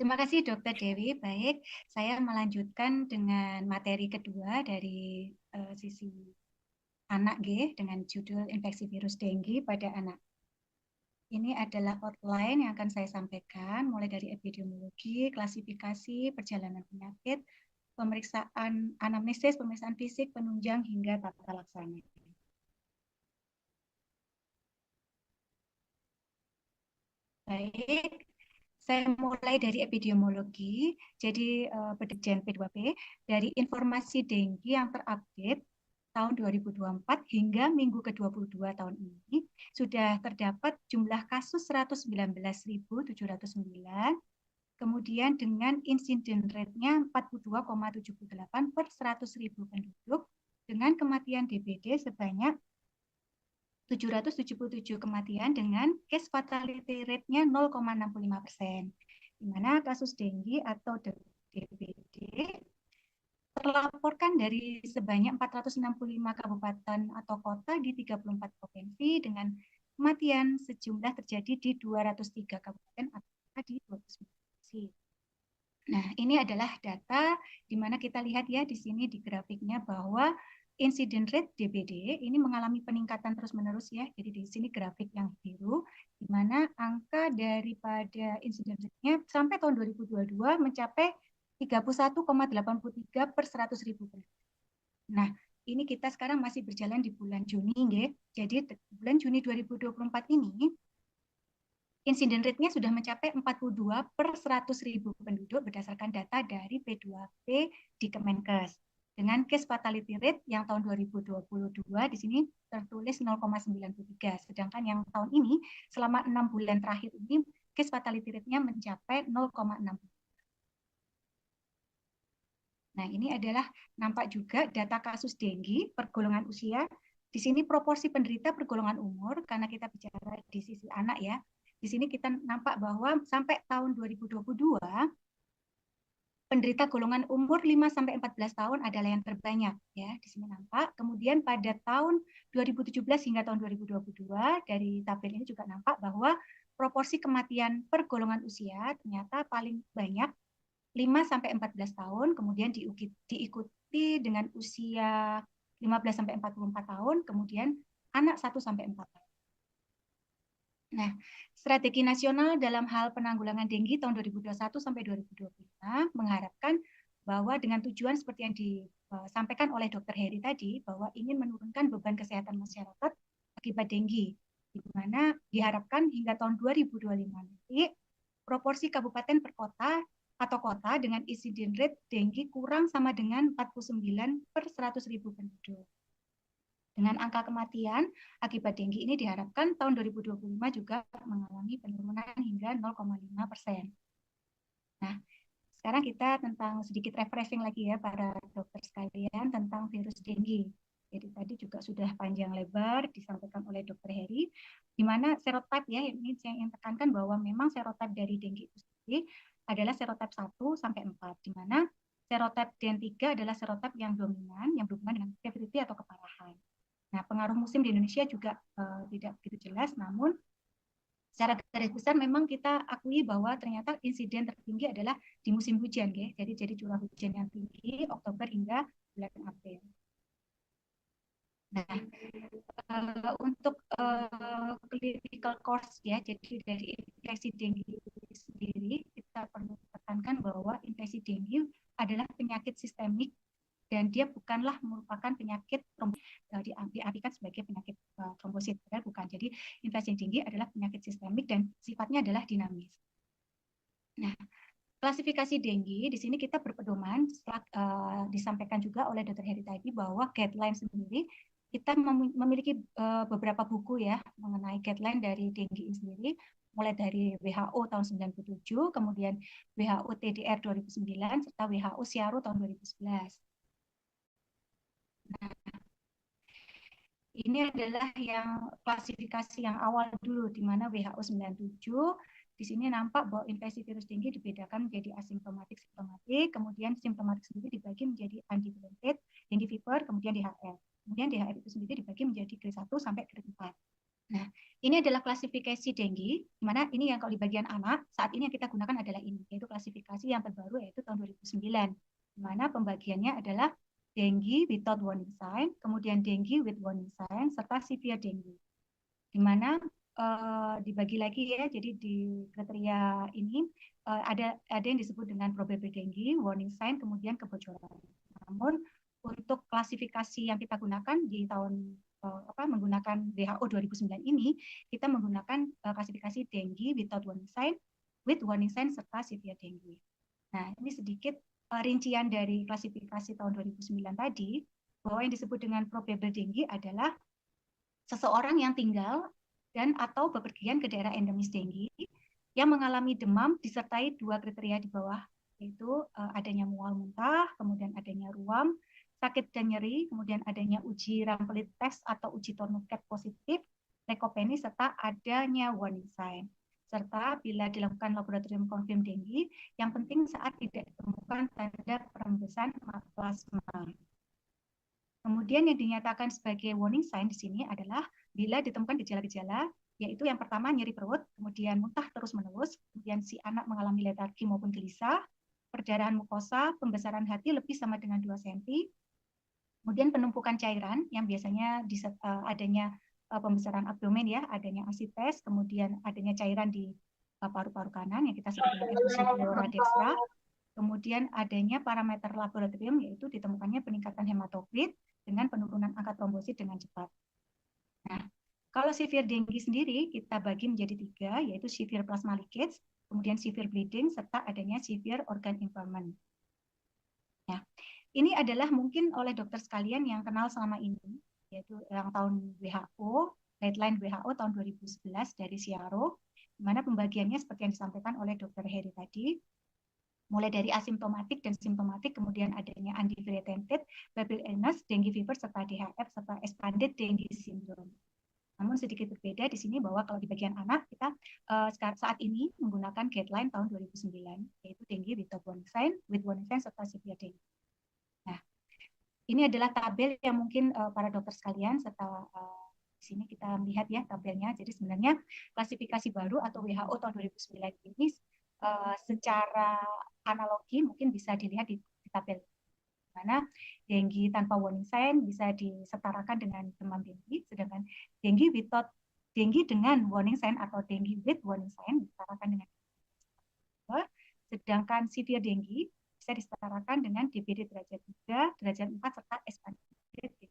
Terima kasih Dokter Dewi. Baik, saya melanjutkan dengan materi kedua dari sisi anak G dengan judul infeksi virus dengue pada anak. Ini adalah outline yang akan saya sampaikan mulai dari epidemiologi, klasifikasi, perjalanan penyakit, pemeriksaan anamnesis, pemeriksaan fisik, penunjang hingga tata laksana. Baik, saya mulai dari epidemiologi. Jadi Berdikjen P2P dari informasi dengue yang terupdate tahun 2024 hingga minggu ke-22 tahun ini sudah terdapat jumlah kasus 119.709, kemudian dengan insiden rate-nya 42,78 per 100.000 penduduk, dengan kematian DBD sebanyak 777 kematian dengan case fatality rate-nya 0,65%, di mana kasus dengue atau DBD terlaporkan dari sebanyak 465 kabupaten atau kota di 34 provinsi dengan kematian sejumlah terjadi di 203 kabupaten atau kota di 29 provinsi. Nah, ini adalah data di mana kita lihat ya di sini di grafiknya bahwa insiden rate DBD ini mengalami peningkatan terus-menerus ya. Jadi di sini grafik yang biru, di mana angka daripada insiden rate-nya sampai tahun 2022 mencapai 31,83 per 100.000 penduduk. Nah, ini kita sekarang masih berjalan di bulan Juni, nggih. Jadi bulan Juni 2024 ini insiden rate-nya sudah mencapai 42 per 100.000 penduduk berdasarkan data dari P2P di Kemenkes. Dengan case fatality rate yang tahun 2022 di sini tertulis 0,93, sedangkan yang tahun ini selama 6 bulan terakhir ini case fatality rate-nya mencapai 0,6. Nah, ini adalah nampak juga data kasus dengue per golongan usia. Di sini proporsi penderita per golongan umur, karena kita bicara di sisi anak ya. Di sini kita nampak bahwa sampai tahun 2022 penderita golongan umur 5 sampai 14 tahun adalah yang terbanyak ya, di sini nampak. Kemudian pada tahun 2017 hingga tahun 2022 dari tabel ini juga nampak bahwa proporsi kematian per golongan usia ternyata paling banyak 5 sampai 14 tahun, kemudian diikuti dengan usia 15 sampai 44 tahun, kemudian anak 1 sampai 4 tahun. Nah, strategi nasional dalam hal penanggulangan dengue tahun 2021 sampai 2025 mengharapkan bahwa dengan tujuan seperti yang disampaikan oleh Dr. Heri tadi, bahwa ingin menurunkan beban kesehatan masyarakat akibat dengue, di mana diharapkan hingga tahun 2025 nanti proporsi kabupaten per kota atau kota dengan insiden rate dengue kurang sama dengan 49 per 100.000 penduduk. Dengan angka kematian akibat dengue ini diharapkan tahun 2025 juga mengalami penurunan hingga 0,5%. Nah, sekarang kita tentang sedikit refreshing lagi ya para dokter sekalian tentang virus dengue. Jadi tadi juga sudah panjang lebar disampaikan oleh Dr. Heri, di mana serotip ya, ini saya ingin tekankan bahwa memang serotip dari dengue itu sendiri adalah serotip 1 sampai 4, di mana serotip DN3 adalah serotip yang dominan, yang berhubungan dengan severity atau keparahan. Nah, pengaruh musim di Indonesia juga tidak begitu jelas, namun secara garis besar memang kita akui bahwa ternyata insiden tertinggi adalah di musim hujan, ya. Jadi curah hujan yang tinggi Oktober hingga bulan April. Nah, untuk clinical course ya, jadi dari infeksi dengue sendiri kita perlu tekankan bahwa infeksi dengue adalah penyakit sistemik dan dia bukanlah merupakan penyakit diartikan sebagai penyakit trombosit, bukan. Jadi infeksi tinggi adalah penyakit sistemik dan sifatnya adalah dinamis. Nah, klasifikasi dengue di sini kita berpedoman setelah disampaikan juga oleh Dr. Heri tadi bahwa guideline sendiri kita memiliki beberapa buku ya mengenai guideline dari dengue sendiri, mulai dari WHO tahun 97, kemudian WHO TDR 2009 serta WHO SIARU tahun 2011. Nah, ini adalah yang klasifikasi yang awal dulu, di mana WHO 97, di sini nampak bahwa infeksi virus dengue dibedakan menjadi asimptomatik, simptomatik, kemudian simptomatik sendiri dibagi menjadi undocumented, dengue fever, kemudian DHR. Kemudian DHR itu sendiri dibagi menjadi grade 1 sampai grade 4. Nah, Ini adalah klasifikasi dengue, di mana ini yang kalau di bagian anak, saat ini yang kita gunakan adalah ini, yaitu klasifikasi yang terbaru, yaitu tahun 2009, di mana pembagiannya adalah dengue without warning sign, kemudian dengue with warning sign, serta severe dengue. Di mana dibagi lagi ya, jadi di kriteria ini ada yang disebut dengan probable dengue, warning sign, kemudian kebocoran. Namun untuk klasifikasi yang kita gunakan di tahun menggunakan WHO 2009 ini, kita menggunakan klasifikasi dengue without warning sign, with warning sign, serta severe dengue. Nah, ini sedikit rincian dari klasifikasi tahun 2009 tadi, bahwa yang disebut dengan probable dengue adalah seseorang yang tinggal dan atau bepergian ke daerah endemis dengue yang mengalami demam disertai dua kriteria di bawah, yaitu adanya mual muntah, kemudian adanya ruam, sakit dan nyeri, kemudian adanya uji rampelit test atau uji tourniquet positif, leukopenia, serta adanya warning sign. Serta bila dilakukan laboratorium confirm dengue, yang penting saat tidak ditemukan tanda perembesan plasma. Kemudian yang dinyatakan sebagai warning sign di sini adalah bila ditemukan gejala-gejala, yaitu yang pertama nyeri perut, kemudian muntah terus-menerus, kemudian si anak mengalami letargi maupun gelisah, perdarahan mukosa, pembesaran hati lebih sama dengan 2 cm, kemudian penumpukan cairan yang biasanya adanya pembesaran abdomen ya, adanya asites, kemudian adanya cairan di paru-paru kanan yang kita sebut dengan effusi pleura dextra, kemudian adanya parameter laboratorium yaitu ditemukannya peningkatan hematokrit dengan penurunan angka trombosit dengan cepat. Nah, kalau severe dengue sendiri kita bagi menjadi 3, yaitu severe plasma leakage, kemudian severe bleeding, serta adanya severe organ impairment. Ya, ini adalah mungkin oleh dokter sekalian yang kenal selama ini, yaitu yang tahun WHO, guideline WHO tahun 2011 dari Siaro, di mana pembagiannya seperti yang disampaikan oleh Dr. Heri tadi, mulai dari asimptomatik dan simptomatik, kemudian adanya undifferentiated babel illness, dengue fever, serta DHF, serta expanded dengue syndrome. Namun sedikit berbeda di sini bahwa kalau di bagian anak kita saat ini menggunakan guideline tahun 2009, yaitu dengue without warning sign, with warning sign, serta severe dengue. Nah, ini adalah tabel yang mungkin para dokter sekalian, serta di sini kita melihat ya tabelnya. Jadi sebenarnya klasifikasi baru atau WHO tahun 2009 ini secara analogi mungkin bisa dilihat di tabel, mana dengue tanpa warning sign bisa disetarakan dengan demam dengue, sedangkan dengue dengan warning sign atau dengue with warning sign disetarakan dengan sedangkan severe dengue bisa disetarakan dengan DBD derajat 3, derajat 4, serta expanded dengue.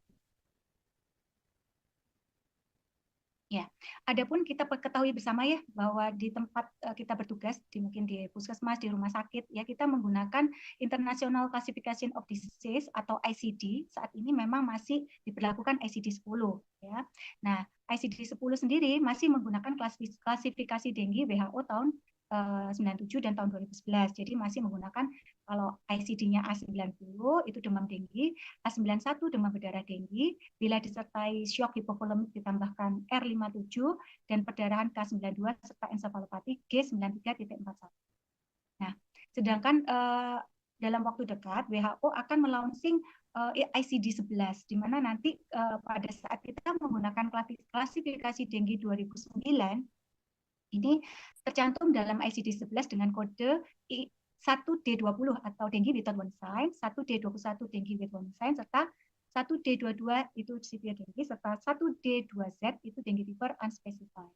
Ya, adapun kita ketahui bersama ya bahwa di tempat kita bertugas mungkin di puskesmas, di rumah sakit ya, kita menggunakan International Classification of Diseases atau ICD. Saat ini memang masih diberlakukan ICD 10 ya. Nah, ICD 10 sendiri masih menggunakan klasifikasi dengue WHO tahun 97 dan tahun 2011. Jadi masih menggunakan kalau ICD-nya A90 itu demam dengue, A91 demam berdarah dengue, bila disertai shock hipovolemik ditambahkan R57 dan perdarahan K92 serta ensefalopati G93.41. Nah, sedangkan dalam waktu dekat WHO akan melaunching ICD-11 di mana nanti pada saat kita menggunakan klasifikasi dengue 2009 ini tercantum dalam ICD-11 dengan kode 1D20 atau dengue without warning sign, 1D21 dengue with warning sign, serta 1D22 itu severe dengue, serta 1D2Z itu dengue fever unspecified.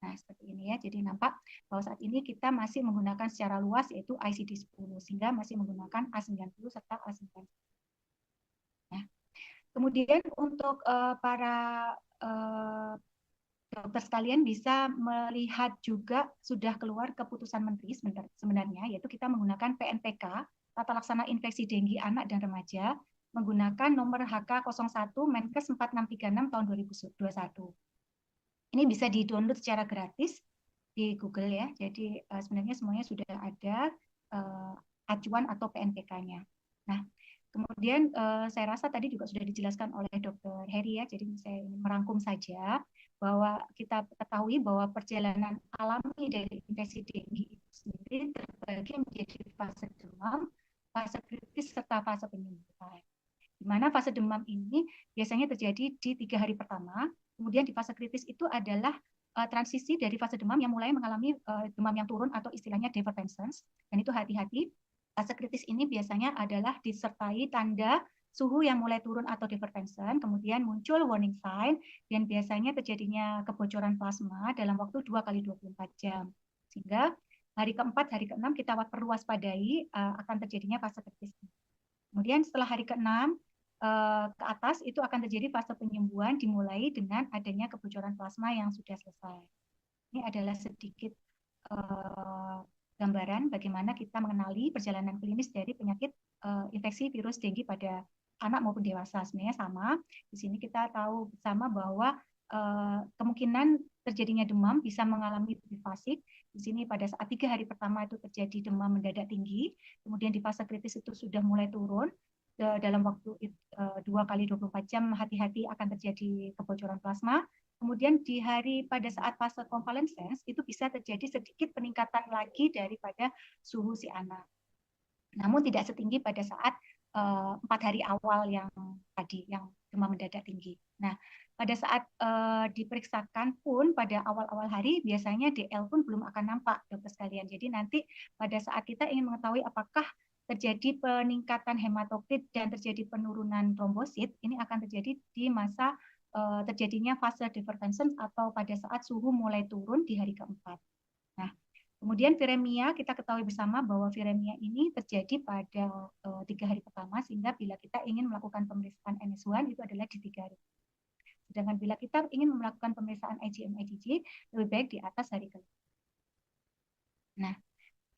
Nah, seperti ini ya. Jadi nampak bahwa saat ini kita masih menggunakan secara luas yaitu ICD-10 sehingga masih menggunakan A90 serta A90. Nah, kemudian untuk para dokter sekalian bisa melihat juga sudah keluar keputusan menteri sebenarnya, yaitu kita menggunakan PNPK, Tata Laksana Infeksi Dengue Anak dan Remaja, menggunakan nomor HK01 Menkes 4636 tahun 2021. Ini bisa di-download secara gratis di Google ya, jadi sebenarnya semuanya sudah ada acuan atau PNPK-nya. Nah, kemudian saya rasa tadi juga sudah dijelaskan oleh Dr. Heri ya, jadi saya merangkum saja bahwa kita ketahui bahwa perjalanan alami dari infeksi dengue itu sendiri terbagi menjadi fase demam, fase kritis, serta fase penyembuhan. Di mana fase demam ini biasanya terjadi di 3 hari pertama, Kemudian di fase kritis itu adalah transisi dari fase demam yang mulai mengalami demam yang turun atau istilahnya divergence. Dan itu hati-hati. Fase kritis ini biasanya adalah disertai tanda suhu yang mulai turun atau divergence, kemudian muncul warning sign, dan biasanya terjadinya kebocoran plasma dalam waktu 2 kali 24 jam. Sehingga hari keempat, hari keenam kita perlu waspadai akan terjadinya fase kritis. Kemudian setelah hari keenam ke atas itu akan terjadi fase penyembuhan dimulai dengan adanya kebocoran plasma yang sudah selesai. Ini adalah sedikit gambaran bagaimana kita mengenali perjalanan klinis dari penyakit infeksi virus dengue pada anak maupun dewasa. Sebenarnya sama. Di sini kita tahu bersama bahwa kemungkinan terjadinya demam bisa mengalami bifasik. Di sini pada saat 3 hari pertama itu terjadi demam mendadak tinggi, kemudian di fase kritis itu sudah mulai turun. Dalam waktu 2 kali 24 jam hati-hati akan terjadi kebocoran plasma. Kemudian di hari pada saat fase convalescence itu bisa terjadi sedikit peningkatan lagi daripada suhu si anak. Namun tidak setinggi pada saat 4 hari awal yang tadi, yang demam mendadak tinggi. Nah, pada saat diperiksakan pun pada awal-awal hari biasanya DL pun belum akan nampak, dokter sekalian. Jadi nanti pada saat kita ingin mengetahui apakah terjadi peningkatan hematokrit dan terjadi penurunan trombosit, ini akan terjadi di masa terjadinya fase divergence atau pada saat suhu mulai turun di hari keempat. Nah, kemudian viremia, kita ketahui bersama bahwa viremia ini terjadi pada 3 hari pertama, sehingga bila kita ingin melakukan pemeriksaan NS1 itu adalah di 3 hari. Sedangkan bila kita ingin melakukan pemeriksaan IgM-IgG, lebih baik di atas hari ke-5. Nah,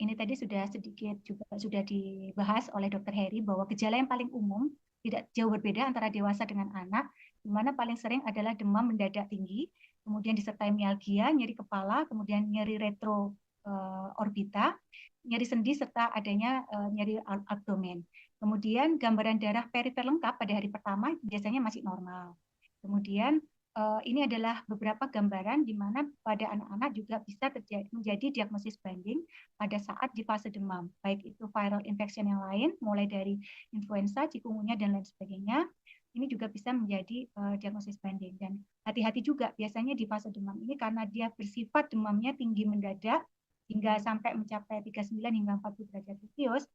ini tadi sudah sedikit juga sudah dibahas oleh Dr. Heri bahwa gejala yang paling umum tidak jauh berbeda antara dewasa dengan anak, di mana paling sering adalah demam mendadak tinggi, kemudian disertai mialgia, nyeri kepala, kemudian nyeri retroorbita, nyeri sendi serta adanya nyeri abdomen. Kemudian gambaran darah perifer lengkap pada hari pertama biasanya masih normal. Kemudian ini adalah beberapa gambaran di mana pada anak-anak juga bisa menjadi diagnosis banding pada saat di fase demam, baik itu viral infection yang lain, mulai dari influenza, chikungunya, dan lain sebagainya. Ini juga bisa menjadi diagnosis banding. Dan hati-hati juga biasanya di fase demam ini karena dia bersifat demamnya tinggi mendadak hingga sampai mencapai 39 hingga 40 derajat Celcius,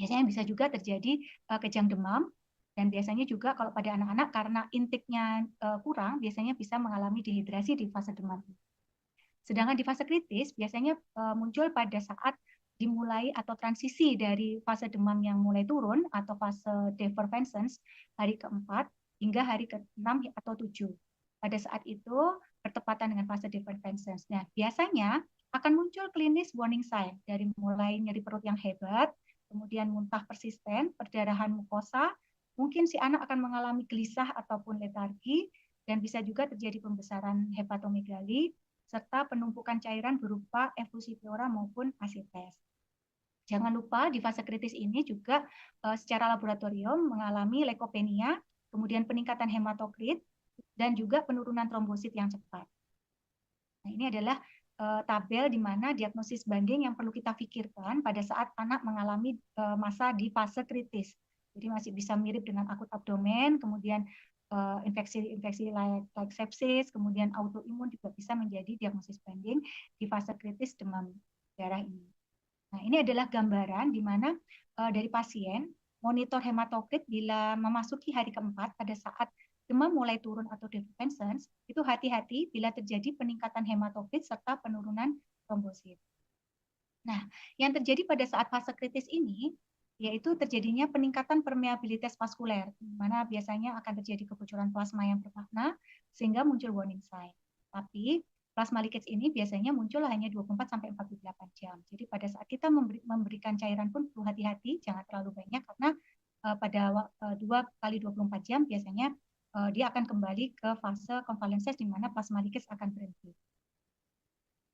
biasanya bisa juga terjadi kejang demam. Dan biasanya juga kalau pada anak-anak karena intake-nya kurang, biasanya bisa mengalami dehidrasi di fase demam. Sedangkan di fase kritis biasanya muncul pada saat dimulai atau transisi dari fase demam yang mulai turun atau fase divergence hari keempat hingga hari ke-6 atau 7. Pada saat itu bertepatan dengan fase divergence. Nah, biasanya akan muncul klinis warning sign dari mulai nyeri perut yang hebat, kemudian muntah persisten, perdarahan mukosa, mungkin si anak akan mengalami gelisah ataupun letargi, dan bisa juga terjadi pembesaran hepatomegali, serta penumpukan cairan berupa efusi pleura maupun asites. Jangan lupa di fase kritis ini juga secara laboratorium mengalami leukopenia, kemudian peningkatan hematokrit, dan juga penurunan trombosit yang cepat. Nah, ini adalah tabel di mana diagnosis banding yang perlu kita pikirkan pada saat anak mengalami masa di fase kritis. Jadi masih bisa mirip dengan akut abdomen, kemudian infeksi-infeksi like sepsis, kemudian autoimun juga bisa menjadi diagnosis banding di fase kritis demam darah ini. Nah, ini adalah gambaran di mana dari pasien monitor hematokrit bila memasuki hari keempat pada saat demam mulai turun atau divergence, itu hati-hati bila terjadi peningkatan hematokrit serta penurunan trombosit. Nah, yang terjadi pada saat fase kritis ini yaitu terjadinya peningkatan permeabilitas vaskuler, di mana biasanya akan terjadi kebocoran plasma yang bermakna sehingga muncul warning sign. Tapi plasma leakage ini biasanya muncul hanya 24-48 jam. Jadi pada saat kita memberikan cairan pun perlu hati-hati, jangan terlalu banyak karena pada 2 kali 24 jam biasanya dia akan kembali ke fase convalescence di mana plasma leakage akan berhenti.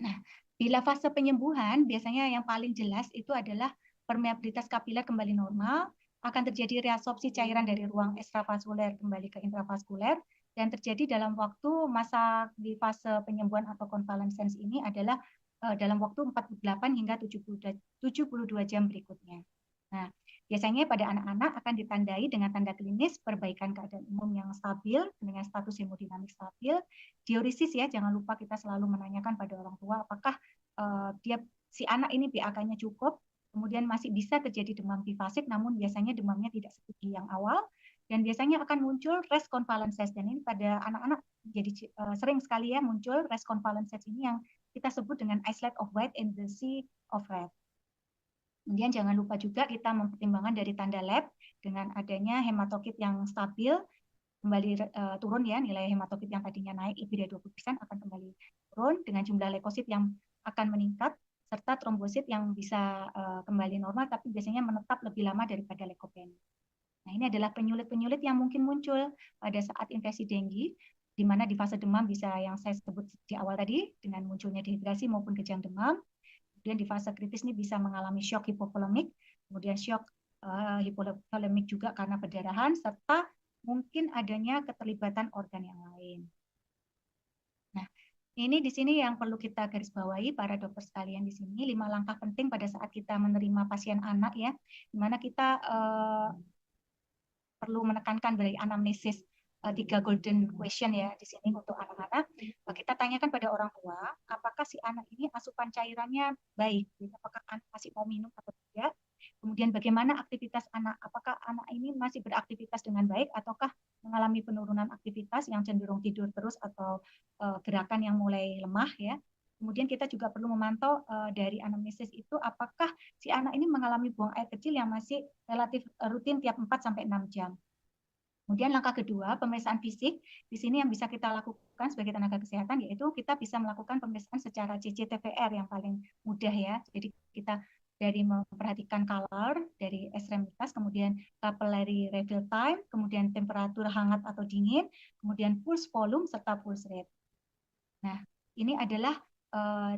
Nah, bila fase penyembuhan biasanya yang paling jelas itu adalah permeabilitas kapiler kembali normal, akan terjadi reabsorpsi cairan dari ruang ekstravaskuler kembali ke intravaskuler, dan terjadi dalam waktu masa di fase penyembuhan atau convalescence ini adalah dalam waktu 48 hingga 72 jam berikutnya. Nah, biasanya pada anak-anak akan ditandai dengan tanda klinis perbaikan keadaan umum yang stabil dengan status hemodinamik stabil. Diuresis ya, jangan lupa kita selalu menanyakan pada orang tua apakah si anak ini BAK-nya cukup, kemudian masih bisa terjadi demam tifasik, namun biasanya demamnya tidak seperti yang awal, dan biasanya akan muncul rest convalescence. Dan ini pada anak-anak jadi sering sekali ya muncul rest convalescence ini yang kita sebut dengan islet of white and the sea of red. Kemudian jangan lupa juga kita mempertimbangkan dari tanda lab dengan adanya hematokrit yang stabil, kembali turun ya, nilai hematokrit yang tadinya naik lebih dari 20% akan kembali turun dengan jumlah leukosit yang akan meningkat, serta trombosit yang bisa kembali normal tapi biasanya menetap lebih lama daripada leukopenia. Nah, ini adalah penyulit-penyulit yang mungkin muncul pada saat infeksi denggi, di mana di fase demam bisa yang saya sebut di awal tadi, dengan munculnya dehidrasi maupun kejang demam. Kemudian di fase kritis ini bisa mengalami shock hipovolemik, kemudian shock hipovolemik juga karena perdarahan, serta mungkin adanya keterlibatan organ yang lain. Nah, ini di sini yang perlu kita garis bawahi para dokter sekalian di sini, 5 langkah penting pada saat kita menerima pasien anak ya, di mana kita perlu menekankan dari anamnesis 3 golden question ya di sini untuk anak-anak. Kita tanyakan pada orang tua, apakah si anak ini asupan cairannya baik, apakah anak masih mau minum atau tidak. Kemudian bagaimana aktivitas anak, apakah anak ini masih beraktivitas dengan baik ataukah mengalami penurunan aktivitas yang cenderung tidur terus atau gerakan yang mulai lemah ya. Kemudian kita juga perlu memantau dari anamnesis itu apakah si anak ini mengalami buang air kecil yang masih relatif rutin tiap 4-6 jam. Kemudian langkah kedua, pemeriksaan fisik. Di sini yang bisa kita lakukan sebagai tenaga kesehatan yaitu kita bisa melakukan pemeriksaan secara CCTVR yang paling mudah ya. Jadi kita dari memperhatikan color dari ekstremitas, kemudian capillary refill time, kemudian temperatur hangat atau dingin, kemudian pulse volume serta pulse rate. Nah, ini adalah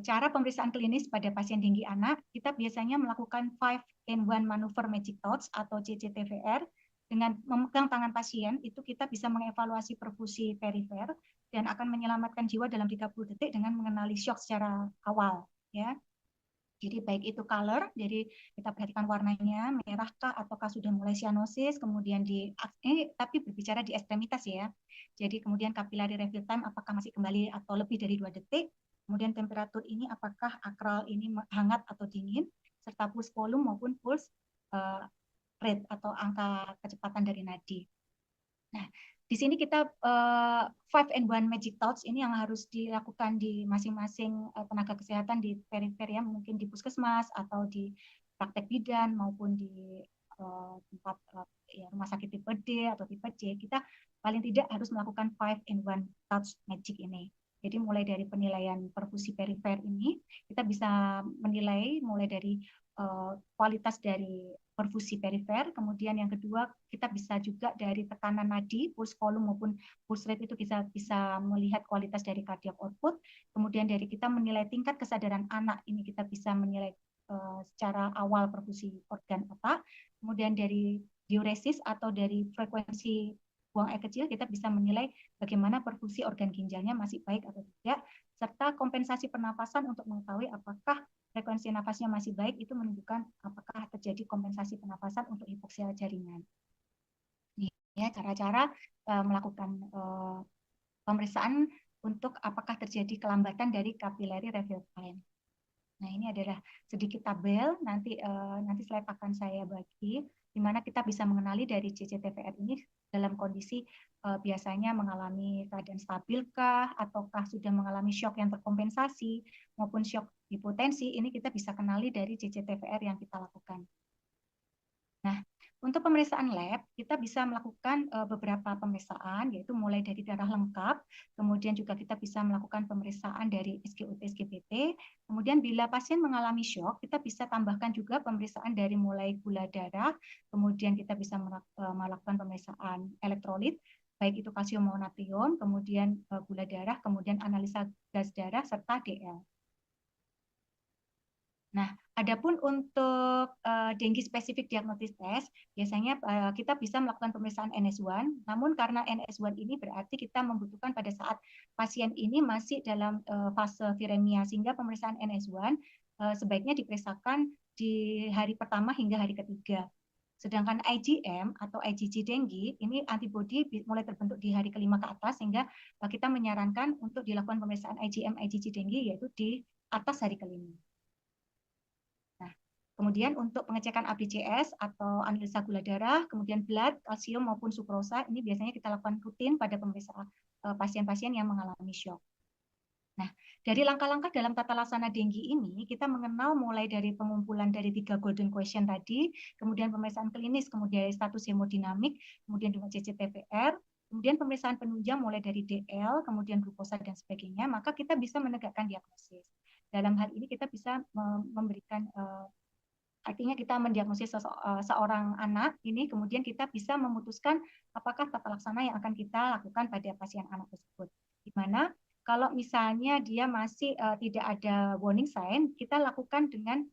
cara pemeriksaan klinis pada pasien denggi anak. Kita biasanya melakukan 5-in-1 maneuver magic touch atau CCTVR. Dengan memegang tangan pasien, itu kita bisa mengevaluasi perfusi perifer dan akan menyelamatkan jiwa dalam 30 detik dengan mengenali shock secara awal. Ya. Jadi baik itu color, jadi kita perhatikan warnanya merahkah ataukah sudah mulai cyanosis, kemudian tapi berbicara di ekstremitas ya. Jadi kemudian capillary refill time apakah masih kembali atau lebih dari 2 detik, kemudian temperatur ini apakah akral ini hangat atau dingin, serta pulse volume maupun pulse rate atau angka kecepatan dari nadi. Nah, di sini kita 5-in-1 magic touch ini yang harus dilakukan di masing-masing tenaga kesehatan di perifer ya, mungkin di puskesmas atau di praktek bidan maupun di tempat ya, rumah sakit tipe D atau tipe C, kita paling tidak harus melakukan 5-in-1 touch magic ini. Jadi mulai dari penilaian perfusi perifer ini, kita bisa menilai mulai dari kualitas dari perfusi perifer, kemudian yang kedua kita bisa juga dari tekanan nadi, pulse volume maupun pulse rate itu bisa melihat kualitas dari cardiac output, kemudian dari kita menilai tingkat kesadaran anak, ini kita bisa menilai secara awal perfusi organ otak, kemudian dari diuresis atau dari frekuensi buang air kecil kita bisa menilai bagaimana perfusi organ ginjalnya masih baik atau tidak, serta kompensasi pernapasan untuk mengetahui apakah frekuensi nafasnya masih baik, itu menunjukkan apakah terjadi kompensasi pernapasan untuk hipoksia jaringan. Ini ya cara-cara melakukan pemeriksaan untuk apakah terjadi kelambatan dari capillary refill time. Nah, ini adalah sedikit tabel, nanti slide akan saya bagi, di mana kita bisa mengenali dari CCTVR ini dalam kondisi biasanya mengalami keadaan stabilkah, ataukah sudah mengalami shock yang terkompensasi, maupun shock hipotensi, ini kita bisa kenali dari CCTVR yang kita lakukan. Nah, untuk pemeriksaan lab, kita bisa melakukan beberapa pemeriksaan, yaitu mulai dari darah lengkap, kemudian juga kita bisa melakukan pemeriksaan dari SGOT, SGPT, kemudian bila pasien mengalami shock, kita bisa tambahkan juga pemeriksaan dari mulai gula darah, kemudian kita bisa melakukan pemeriksaan elektrolit, baik itu kalsium maupun natrium, kemudian gula darah, kemudian analisa gas darah, serta DL. Nah, adapun untuk denggi spesifik diagnosis test, biasanya kita bisa melakukan pemeriksaan NS1, namun karena NS1 ini berarti kita membutuhkan pada saat pasien ini masih dalam fase viremia, sehingga pemeriksaan NS1 sebaiknya diperiksakan di hari pertama hingga hari ketiga. Sedangkan IgM atau IgG dengue ini antibodi mulai terbentuk di hari kelima ke atas, sehingga kita menyarankan untuk dilakukan pemeriksaan IgM IgG dengue yaitu di atas hari kelima. Nah, kemudian untuk pengecekan ABCS atau analisa gula darah, kemudian blood, kalsium maupun sukrosa, ini biasanya kita lakukan rutin pada pemeriksaan pasien-pasien yang mengalami shock. Nah, dari langkah-langkah dalam tata laksana dengue ini, kita mengenal mulai dari pengumpulan dari 3 golden question tadi, kemudian pemeriksaan klinis, kemudian status hemodinamik, kemudian juga CCTPR, kemudian pemeriksaan penunjang mulai dari DL, kemudian glukosa dan sebagainya, maka kita bisa menegakkan diagnosis. Dalam hal ini kita bisa memberikan artinya kita mendiagnosis seorang anak ini, kemudian kita bisa memutuskan apakah tata laksana yang akan kita lakukan pada pasien anak tersebut. Di mana kalau misalnya dia masih tidak ada warning sign, kita lakukan dengan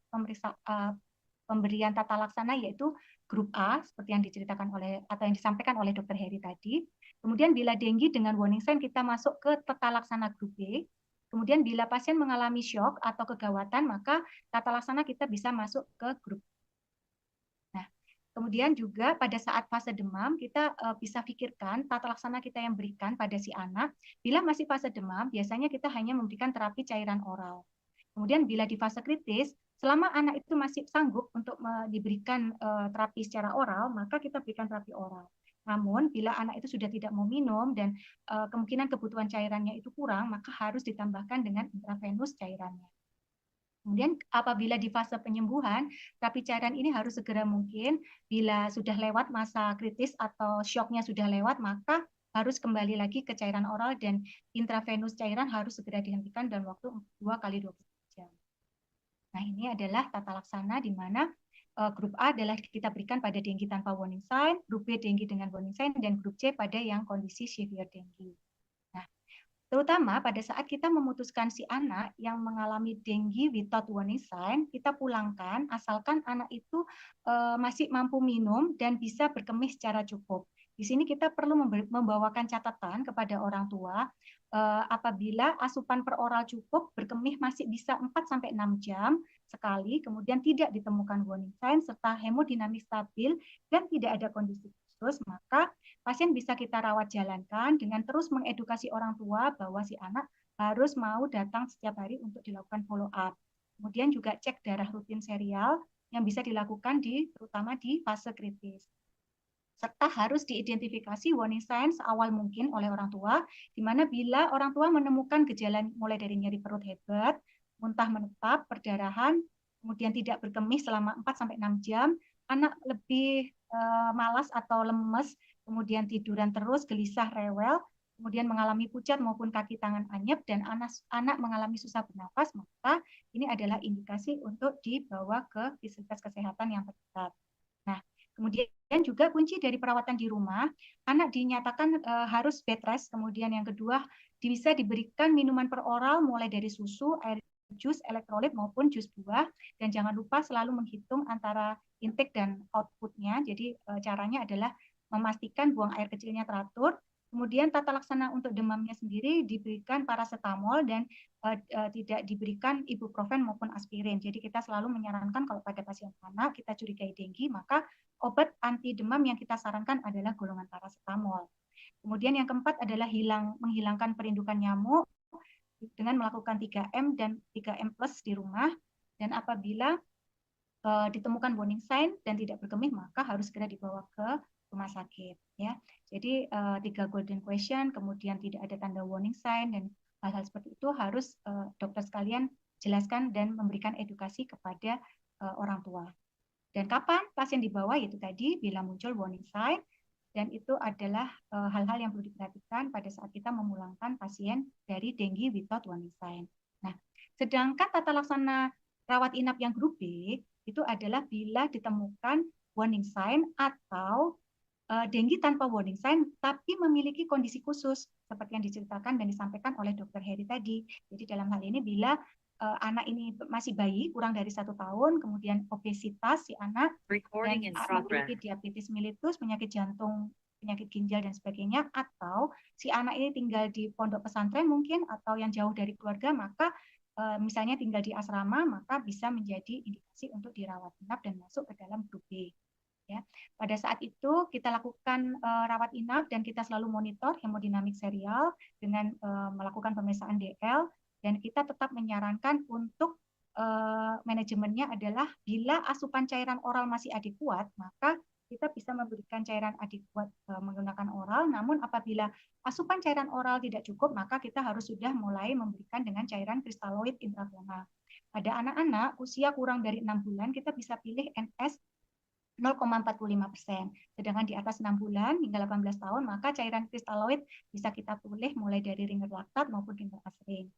pemberian tata laksana yaitu grup A seperti yang diceritakan oleh atau yang disampaikan oleh Dr. Heri tadi. Kemudian bila dengue dengan warning sign kita masuk ke tata laksana grup B. Kemudian bila pasien mengalami shock atau kegawatan, maka tata laksana kita bisa masuk ke grup. Nah, kemudian juga pada saat fase demam, kita bisa pikirkan tata laksana kita yang berikan pada si anak. Bila masih fase demam, biasanya kita hanya memberikan terapi cairan oral. Kemudian bila di fase kritis, selama anak itu masih sanggup untuk diberikan terapi secara oral, maka kita berikan terapi oral. Namun, bila anak itu sudah tidak mau minum dan kemungkinan kebutuhan cairannya itu kurang, maka harus ditambahkan dengan intravenus cairannya. Kemudian apabila di fase penyembuhan, terapi cairan ini harus segera mungkin. Bila sudah lewat masa kritis atau shocknya sudah lewat, maka harus kembali lagi ke cairan oral dan intravenus cairan harus segera dihentikan dalam waktu 2 kali 24 jam. Nah, ini adalah tata laksana di mana grup A adalah kita berikan pada dengue tanpa warning sign, grup B dengue dengan warning sign, dan grup C pada yang kondisi severe dengue. Nah, terutama pada saat kita memutuskan si anak yang mengalami dengue without warning sign, kita pulangkan asalkan anak itu masih mampu minum dan bisa berkemih secara cukup. Di sini kita perlu membawakan catatan kepada orang tua apabila asupan per oral cukup, berkemih masih bisa 4-6 jam sekali, kemudian tidak ditemukan warning sign, serta hemodinamik stabil dan tidak ada kondisi khusus, maka pasien bisa kita rawat jalankan dengan terus mengedukasi orang tua bahwa si anak harus mau datang setiap hari untuk dilakukan follow up. Kemudian juga cek darah rutin serial yang bisa dilakukan terutama di fase kritis. Serta harus diidentifikasi warning sign seawal mungkin oleh orang tua, di mana bila orang tua menemukan gejala mulai dari nyeri perut hebat, muntah menetap, perdarahan, kemudian tidak berkemih selama 4-6 jam, anak lebih malas atau lemes, kemudian tiduran terus, gelisah, rewel, kemudian mengalami pucat maupun kaki tangan anyep, dan anak mengalami susah bernafas, maka ini adalah indikasi untuk dibawa ke fasilitas kesehatan yang terdekat. Nah, kemudian juga kunci dari perawatan di rumah, anak dinyatakan harus bed rest, kemudian yang kedua bisa diberikan minuman per oral mulai dari susu, air jus, elektrolit maupun jus buah, dan jangan lupa selalu menghitung antara intake dan outputnya. Jadi caranya adalah memastikan buang air kecilnya teratur. Kemudian tata laksana untuk demamnya sendiri diberikan paracetamol dan tidak diberikan ibuprofen maupun aspirin. Jadi kita selalu menyarankan kalau pada pasien anak kita curigai dengue, maka obat anti demam yang kita sarankan adalah golongan paracetamol. Kemudian yang keempat adalah menghilangkan perindukan nyamuk dengan melakukan 3M dan 3M plus di rumah, dan apabila ditemukan warning sign dan tidak berkemih, maka harus segera dibawa ke rumah sakit. Ya, jadi 3 golden question, kemudian tidak ada tanda warning sign dan hal-hal seperti itu harus dokter sekalian jelaskan dan memberikan edukasi kepada orang tua. Dan kapan pasien dibawa, yaitu tadi bila muncul warning sign. Dan itu adalah hal-hal yang perlu diperhatikan pada saat kita memulangkan pasien dari dengue without warning sign. Nah, sedangkan tata laksana rawat inap yang grup B itu adalah bila ditemukan warning sign atau dengue tanpa warning sign tapi memiliki kondisi khusus seperti yang diceritakan dan disampaikan oleh Dr. Heri tadi. Jadi dalam hal ini bila anak ini masih bayi kurang dari 1 tahun, kemudian obesitas si anak, dan memiliki diabetes mellitus, penyakit jantung, penyakit ginjal dan sebagainya, atau si anak ini tinggal di pondok pesantren mungkin atau yang jauh dari keluarga, maka misalnya tinggal di asrama, maka bisa menjadi indikasi untuk dirawat inap dan masuk ke dalam grup B. Ya. Pada saat itu kita lakukan rawat inap dan kita selalu monitor hemodinamik serial dengan melakukan pemeriksaan DL, dan kita tetap menyarankan untuk manajemennya adalah bila asupan cairan oral masih adekuat, maka kita bisa memberikan cairan adekuat menggunakan oral. Namun apabila asupan cairan oral tidak cukup, maka kita harus sudah mulai memberikan dengan cairan kristaloid intravenal. Pada anak-anak usia kurang dari 6 bulan, kita bisa pilih NS 0,45%. Sedangkan di atas 6 bulan hingga 18 tahun, maka cairan kristaloid bisa kita pilih mulai dari ringer laktat maupun ringer asring.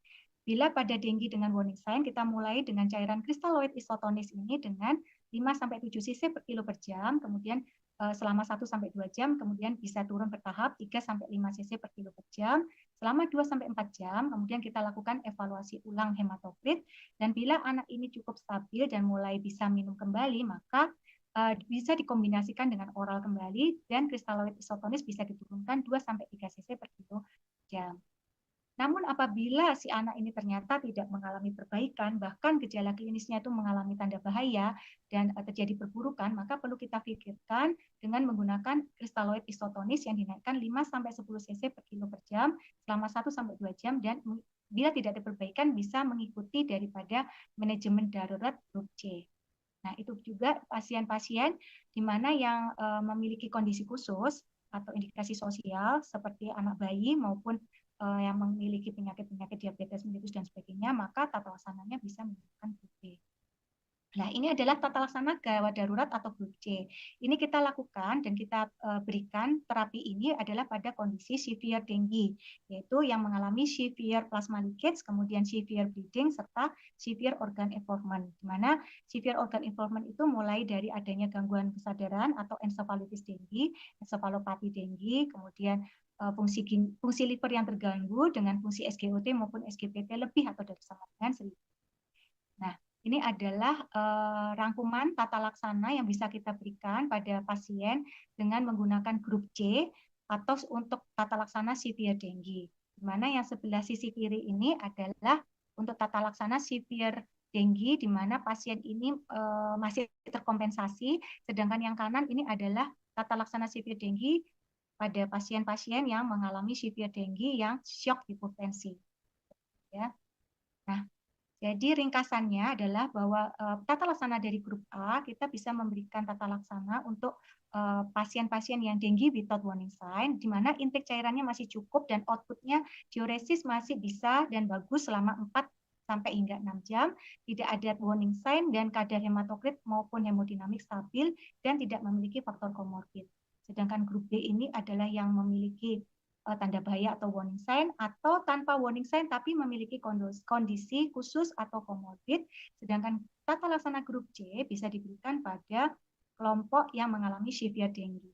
Bila pada denggi dengan warning sign, kita mulai dengan cairan kristaloid isotonis ini dengan 5-7 cc per kilo per jam, kemudian selama 1-2 jam, kemudian bisa turun bertahap 3-5 cc per kilo per jam, selama 2-4 jam, kemudian kita lakukan evaluasi ulang hematokrit, dan bila anak ini cukup stabil dan mulai bisa minum kembali, maka bisa dikombinasikan dengan oral kembali, dan kristaloid isotonis bisa diturunkan 2-3 cc per kilo per jam. Namun apabila si anak ini ternyata tidak mengalami perbaikan, bahkan gejala klinisnya itu mengalami tanda bahaya dan terjadi perburukan, maka perlu kita pikirkan dengan menggunakan kristaloid isotonis yang dinaikkan 5-10 cc per kilo per jam selama 1-2 jam, dan bila tidak ada perbaikan bisa mengikuti daripada manajemen darurat grup C. Nah, itu juga pasien-pasien di mana yang memiliki kondisi khusus atau indikasi sosial seperti anak bayi maupun yang memiliki penyakit-penyakit diabetes mellitus dan sebagainya, maka tata laksananya bisa menggunakan grup B. Nah, ini adalah tata laksana gawat darurat atau grup C. Ini kita lakukan dan kita berikan terapi ini adalah pada kondisi severe dengue, yaitu yang mengalami severe plasma leakage, kemudian severe bleeding, serta severe organ involvement. Di mana severe organ involvement itu mulai dari adanya gangguan kesadaran atau encephalitis dengue, encephalopati dengue, kemudian fungsi liver yang terganggu dengan fungsi SGOT maupun SGPT lebih atau dari sama dengan 1000. Nah, ini adalah rangkuman tata laksana yang bisa kita berikan pada pasien dengan menggunakan grup C atau untuk tata laksana severe dengue. Di mana yang sebelah sisi kiri ini adalah untuk tata laksana severe dengue, di mana pasien ini masih terkompensasi, sedangkan yang kanan ini adalah tata laksana severe dengue pada pasien-pasien yang mengalami severe dengue yang shock hipotensi. Ya. Nah, jadi ringkasannya adalah bahwa tata laksana dari grup A kita bisa memberikan tata laksana untuk pasien-pasien yang dengue without warning sign, di mana intake cairannya masih cukup dan outputnya diuresis masih bisa dan bagus selama 4 sampai hingga 6 jam, tidak ada warning sign dan kadar hematokrit maupun hemodinamik stabil dan tidak memiliki faktor komorbid. Sedangkan grup B ini adalah yang memiliki tanda bahaya atau warning sign, atau tanpa warning sign tapi memiliki kondisi khusus atau komorbid. Sedangkan tata laksana grup C bisa diberikan pada kelompok yang mengalami severe dengue.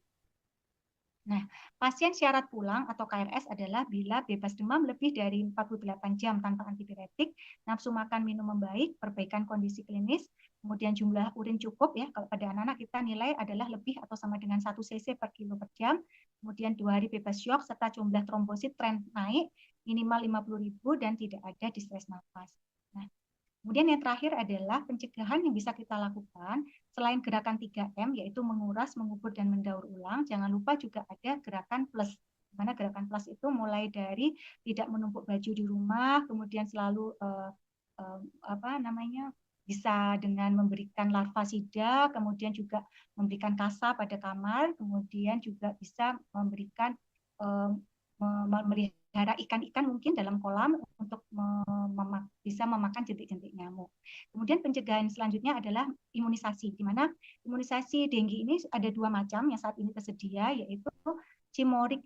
Nah, pasien syarat pulang atau KRS adalah bila bebas demam lebih dari 48 jam tanpa antipiretik, nafsu makan minum membaik, perbaikan kondisi klinis, kemudian jumlah urin cukup ya. Kalau pada anak-anak kita nilai adalah lebih atau sama dengan 1 cc per kilo per jam, kemudian 2 hari bebas syok serta jumlah trombosit tren naik minimal 50.000 dan tidak ada distres nafas. Nah, kemudian yang terakhir adalah pencegahan yang bisa kita lakukan selain gerakan 3M, yaitu menguras, mengubur, dan mendaur ulang. Jangan lupa juga ada gerakan plus. Dimana gerakan plus itu mulai dari tidak menumpuk baju di rumah, kemudian selalu bisa dengan memberikan larvasida, kemudian juga memberikan kasa pada kamar, kemudian juga bisa memberikan melihara ikan-ikan mungkin dalam kolam untuk bisa memakan jentik-jentik nyamuk. Kemudian pencegahan selanjutnya adalah imunisasi, di mana imunisasi dengue ini ada 2 macam yang saat ini tersedia, yaitu cimorik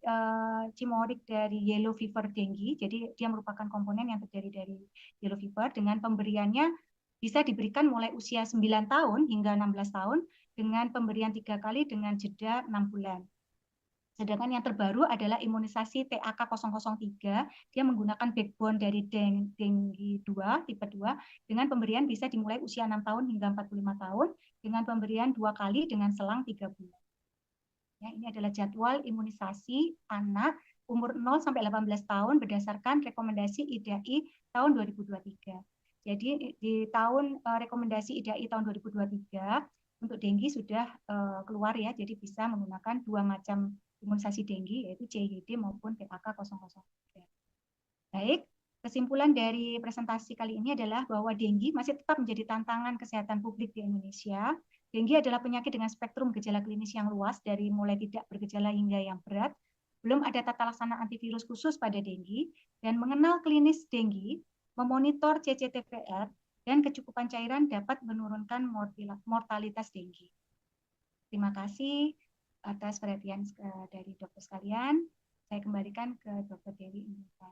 dari yellow fever dengue, jadi dia merupakan komponen yang terjadi dari yellow fever, dengan pemberiannya bisa diberikan mulai usia 9 tahun hingga 16 tahun dengan pemberian 3 kali dengan jeda 6 bulan. Sedangkan yang terbaru adalah imunisasi TAK003, dia menggunakan backbone dari dengue 2, tipe 2, dengan pemberian bisa dimulai usia 6 tahun hingga 45 tahun, dengan pemberian 2 kali dengan selang 3 bulan. Ya, ini adalah jadwal imunisasi anak umur 0-18 tahun berdasarkan rekomendasi IDAI tahun 2023. Jadi di tahun rekomendasi IDAI tahun 2023 untuk denggi sudah keluar ya, jadi bisa menggunakan dua macam imunisasi denggi yaitu CYD maupun PAK 003. Baik, kesimpulan dari presentasi kali ini adalah bahwa denggi masih tetap menjadi tantangan kesehatan publik di Indonesia. Denggi adalah penyakit dengan spektrum gejala klinis yang luas dari mulai tidak bergejala hingga yang berat. Belum ada tata laksana antivirus khusus pada denggi dan mengenal klinis denggi, memonitor CCTVR dan kecukupan cairan dapat menurunkan mortalitas denggi. Terima kasih atas perhatian dari dokter sekalian. Saya kembalikan ke Dr. Dewi Indra.